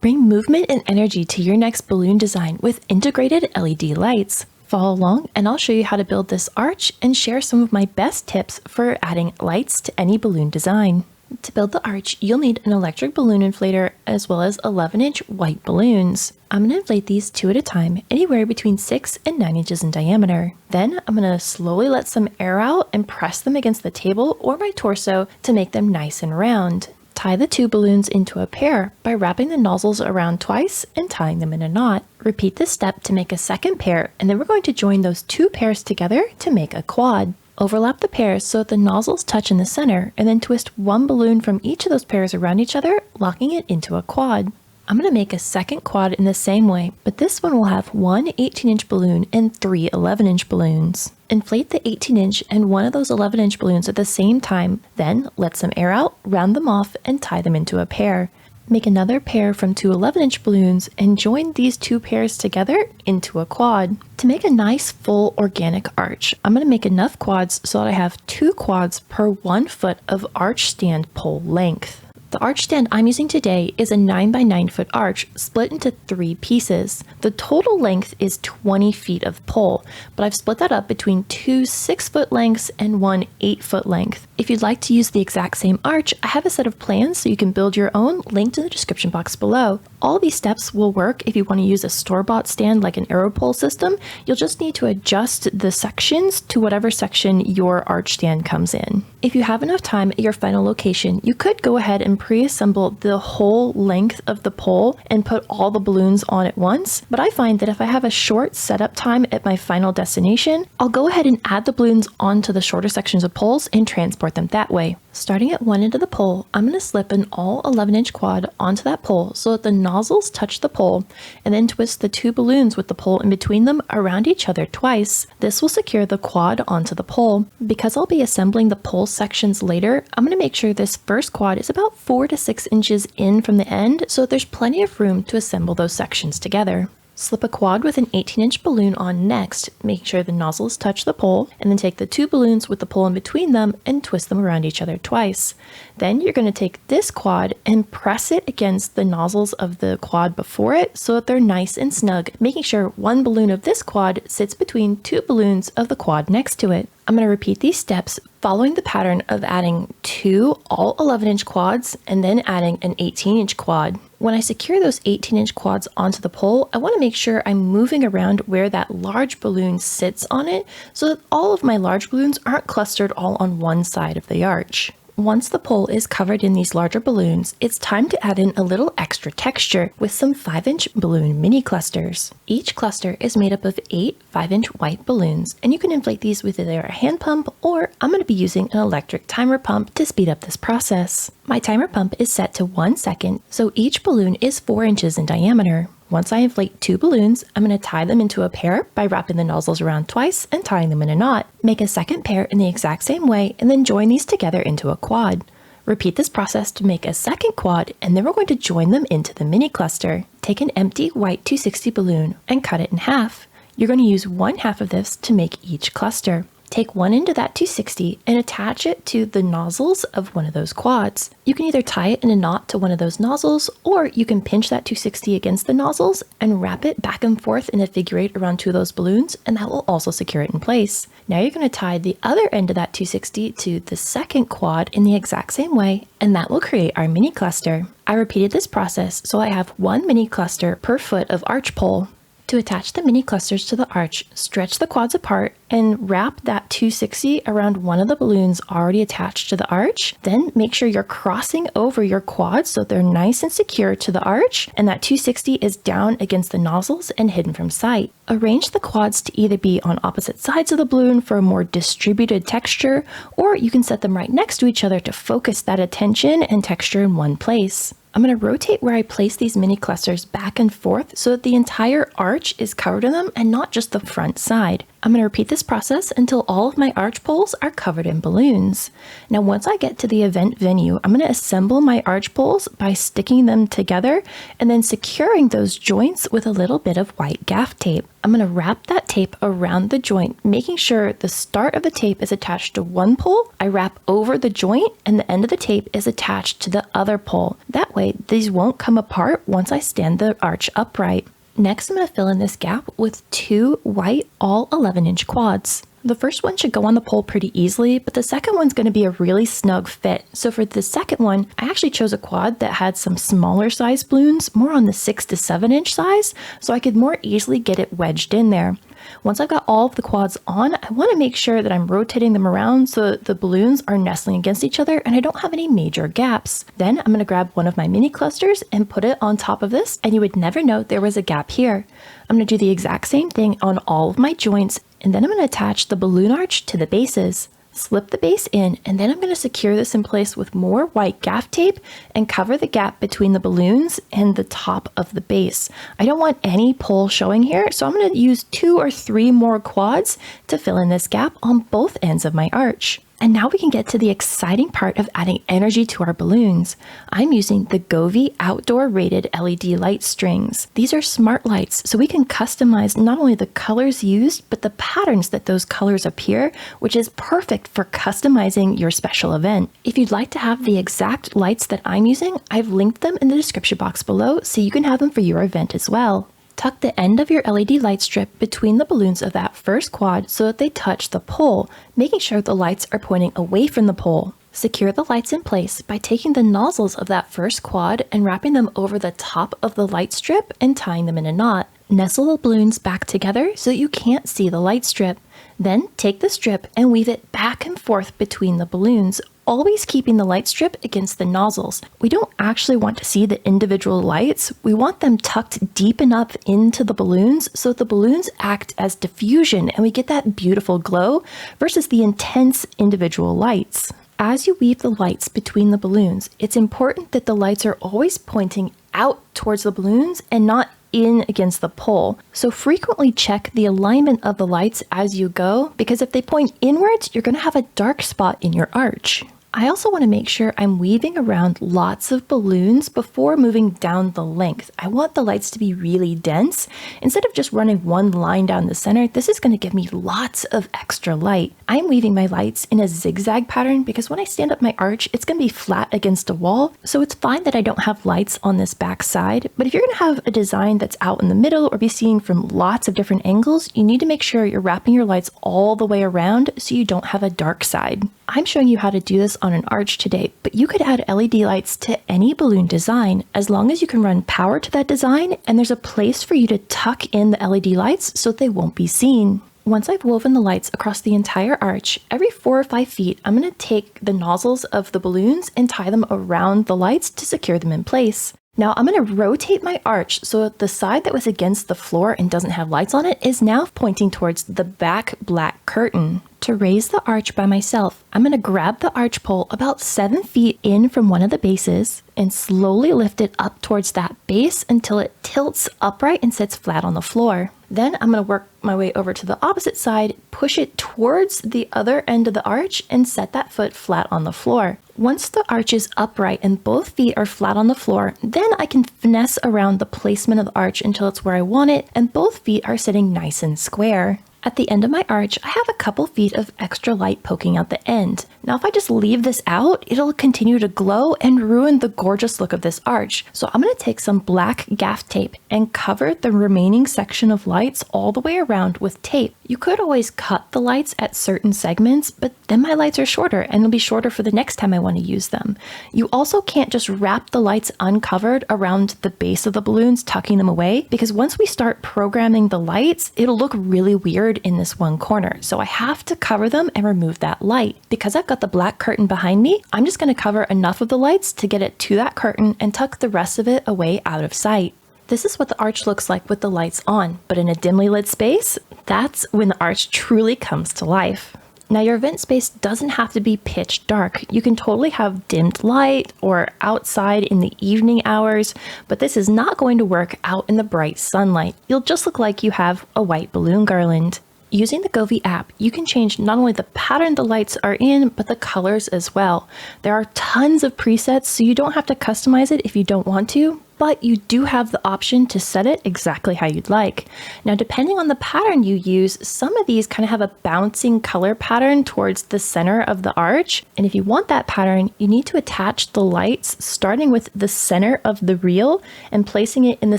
Bring movement and energy to your next balloon design with integrated LED lights. Follow along and I'll show you how to build this arch and share some of my best tips for adding lights to any balloon design. To build the arch, you'll need an electric balloon inflator as well as 11-inch white balloons. I'm going to inflate these 2 at a time, anywhere between 6 and 9 inches in diameter. Then I'm going to slowly let some air out and press them against the table or my torso to make them nice and round. Tie the 2 balloons into a pair by wrapping the nozzles around twice and tying them in a knot. Repeat this step to make a second pair, and then we're going to join those 2 pairs together to make a quad. Overlap the pairs so that the nozzles touch in the center, and then twist 1 balloon from each of those pairs around each other, locking it into a quad. I'm going to make a second quad in the same way, but this one will have 1 18-inch balloon and 3 11-inch balloons. Inflate the 18-inch and one of those 11-inch balloons at the same time, then let some air out, round them off, and tie them into a pair. Make another pair from 2 11-inch balloons and join these 2 pairs together into a quad. To make a nice full organic arch, I'm going to make enough quads so that I have 2 quads per 1 foot of arch stand pole length. The arch stand I'm using today is a 9 by 9 foot arch split into 3 pieces. The total length is 20 feet of pole, but I've split that up between 2 6-foot lengths and 1 8-foot length. If you'd like to use the exact same arch, I have a set of plans so you can build your own linked in the description box below. All these steps will work if you want to use a store-bought stand like an arrow pole system. You'll just need to adjust the sections to whatever section your arch stand comes in. If you have enough time at your final location, you could go ahead and pre-assemble the whole length of the pole and put all the balloons on at once, but I find that if I have a short setup time at my final destination, I'll go ahead and add the balloons onto the shorter sections of poles and transport them that way. Starting at one end of the pole, I'm going to slip an all 11-inch quad onto that pole so that the nozzles touch the pole, and then twist the 2 balloons with the pole in between them around each other twice. This will secure the quad onto the pole. Because I'll be assembling the pole sections later, I'm going to make sure this first quad is about 4 to 6 inches in from the end so that there's plenty of room to assemble those sections together. Slip a quad with an 18-inch balloon on next, making sure the nozzles touch the pole, and then take the 2 balloons with the pole in between them and twist them around each other twice. Then you're going to take this quad and press it against the nozzles of the quad before it so that they're nice and snug, making sure 1 balloon of this quad sits between 2 balloons of the quad next to it. I'm going to repeat these steps following the pattern of adding 2 all 11-inch quads and then adding an 18-inch quad. When I secure those 18-inch quads onto the pole, I want to make sure I'm moving around where that large balloon sits on it so that all of my large balloons aren't clustered all on one side of the arch. Once the pole is covered in these larger balloons, it's time to add in a little extra texture with some 5-inch balloon mini clusters. Each cluster is made up of 8 5-inch white balloons, and you can inflate these with either a hand pump or I'm going to be using an electric timer pump to speed up this process. My timer pump is set to 1 second, so each balloon is 4 inches in diameter. Once I inflate 2 balloons, I'm going to tie them into a pair by wrapping the nozzles around twice and tying them in a knot. Make a second pair in the exact same way and then join these together into a quad. Repeat this process to make a second quad, and then we're going to join them into the mini cluster. Take an empty white 260 balloon and cut it in half. You're going to use 1/2 of this to make each cluster. Take one end of that 260 and attach it to the nozzles of one of those quads. You can either tie it in a knot to one of those nozzles, or you can pinch that 260 against the nozzles and wrap it back and forth in a figure 8 around 2 of those balloons, and that will also secure it in place. Now you're going to tie the other end of that 260 to the second quad in the exact same way, and that will create our mini cluster. I repeated this process so I have 1 mini cluster per foot of arch pole. To attach the mini clusters to the arch, stretch the quads apart and wrap that 260 around one of the balloons already attached to the arch. Then make sure you're crossing over your quads so they're nice and secure to the arch, and that 260 is down against the nozzles and hidden from sight. Arrange the quads to either be on opposite sides of the balloon for a more distributed texture, or you can set them right next to each other to focus that attention and texture in one place. I'm going to rotate where I place these mini clusters back and forth so that the entire arch is covered in them and not just the front side. I'm going to repeat this process until all of my arch poles are covered in balloons. Now, once I get to the event venue, I'm going to assemble my arch poles by sticking them together and then securing those joints with a little bit of white gaff tape. I'm going to wrap that tape around the joint, making sure the start of the tape is attached to one pole. I wrap over the joint and the end of the tape is attached to the other pole. That way, these won't come apart once I stand the arch upright. Next, I'm going to fill in this gap with 2 white all 11-inch quads. The first one should go on the pole pretty easily, but the second one's going to be a really snug fit. So for the second one, I actually chose a quad that had some smaller size balloons, more on the 6 to 7-inch size, so I could more easily get it wedged in there. Once I've got all of the quads on, I want to make sure that I'm rotating them around so that the balloons are nestling against each other and I don't have any major gaps. Then I'm going to grab one of my mini clusters and put it on top of this, and you would never know there was a gap here. I'm going to do the exact same thing on all of my joints, and then I'm going to attach the balloon arch to the bases. Slip the base in, and then I'm going to secure this in place with more white gaff tape and cover the gap between the balloons and the top of the base. I don't want any pole showing here, so I'm going to use 2 or 3 more quads to fill in this gap on both ends of my arch. And now we can get to the exciting part of adding energy to our balloons. I'm using the Govee outdoor rated LED light strings. These are smart lights, so we can customize not only the colors used, but the patterns that those colors appear, which is perfect for customizing your special event. If you'd like to have the exact lights that I'm using, I've linked them in the description box below so you can have them for your event as well. Tuck the end of your LED light strip between the balloons of that first quad so that they touch the pole, making sure the lights are pointing away from the pole. Secure the lights in place by taking the nozzles of that first quad and wrapping them over the top of the light strip and tying them in a knot. Nestle the balloons back together so that you can't see the light strip. Then take the strip and weave it back and forth between the balloons, always keeping the light strip against the nozzles. We don't actually want to see the individual lights. We want them tucked deep enough into the balloons so that the balloons act as diffusion and we get that beautiful glow versus the intense individual lights. As you weave the lights between the balloons, it's important that the lights are always pointing out towards the balloons and not in against the pole. So frequently check the alignment of the lights as you go, because if they point inwards, you're going to have a dark spot in your arch. I also want to make sure I'm weaving around lots of balloons before moving down the length. I want the lights to be really dense. Instead of just running one line down the center, this is going to give me lots of extra light. I'm weaving my lights in a zigzag pattern because when I stand up my arch, it's going to be flat against a wall. So it's fine that I don't have lights on this back side. But if you're going to have a design that's out in the middle or be seen from lots of different angles, you need to make sure you're wrapping your lights all the way around so you don't have a dark side. I'm showing you how to do this on an arch today, but you could add LED lights to any balloon design as long as you can run power to that design and there's a place for you to tuck in the LED lights so they won't be seen. Once I've woven the lights across the entire arch, every 4 or 5 feet, I'm going to take the nozzles of the balloons and tie them around the lights to secure them in place. Now I'm going to rotate my arch so that the side that was against the floor and doesn't have lights on it is now pointing towards the back black curtain. To raise the arch by myself, I'm going to grab the arch pole about 7 feet in from one of the bases and slowly lift it up towards that base until it tilts upright and sits flat on the floor. Then I'm going to work my way over to the opposite side, push it towards the other end of the arch and set that foot flat on the floor. Once the arch is upright and both feet are flat on the floor, then I can finesse around the placement of the arch until it's where I want it and both feet are sitting nice and square. At the end of my arch, I have a couple feet of extra light poking out the end. Now, if I just leave this out, it'll continue to glow and ruin the gorgeous look of this arch. So I'm going to take some black gaff tape and cover the remaining section of lights all the way around with tape. You could always cut the lights at certain segments, but then my lights are shorter and they'll be shorter for the next time I want to use them. You also can't just wrap the lights uncovered around the base of the balloons, tucking them away, because once we start programming the lights, it'll look really weird in this one corner. So I have to cover them and remove that light. Because I've got the black curtain behind me, I'm just going to cover enough of the lights to get it to that curtain and tuck the rest of it away out of sight. This is what the arch looks like with the lights on, but in a dimly lit space, that's when the arch truly comes to life. Now your event space doesn't have to be pitch dark. You can totally have dimmed light or outside in the evening hours, but this is not going to work out in the bright sunlight. You'll just look like you have a white balloon garland. Using the Govee app, you can change not only the pattern the lights are in, but the colors as well. There are tons of presets, so you don't have to customize it if you don't want to, but you do have the option to set it exactly how you'd like. Now, depending on the pattern you use, some of these kind of have a bouncing color pattern towards the center of the arch. And if you want that pattern, you need to attach the lights starting with the center of the reel and placing it in the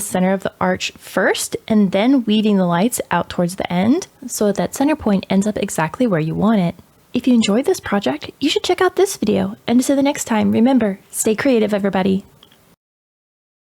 center of the arch first, and then weaving the lights out towards the end so that center point ends up exactly where you want it. If you enjoyed this project, you should check out this video. And until the next time, remember, stay creative, everybody.